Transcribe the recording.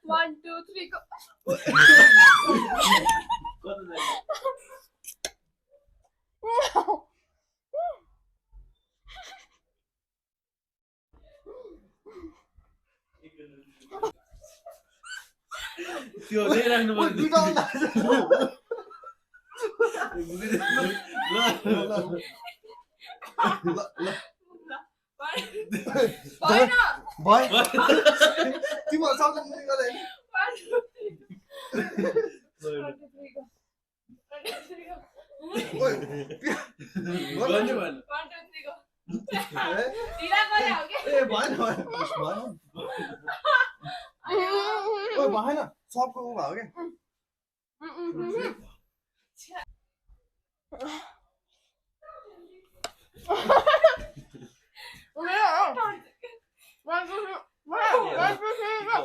1, 2, 3, go. त्यो नै राख्नु पर्छ दुईटा अन्डा भएन। भयो तिम्रो सबले मुनि गरे 1, 2, 3, 1, 2, 3, go. 1, 2, 3, go. ओइ गर्नु भन 1, 2, 3, go. ढिला गरे हो के? ए भएन ओइ भएन सबको उ भयो के One, two, three, go.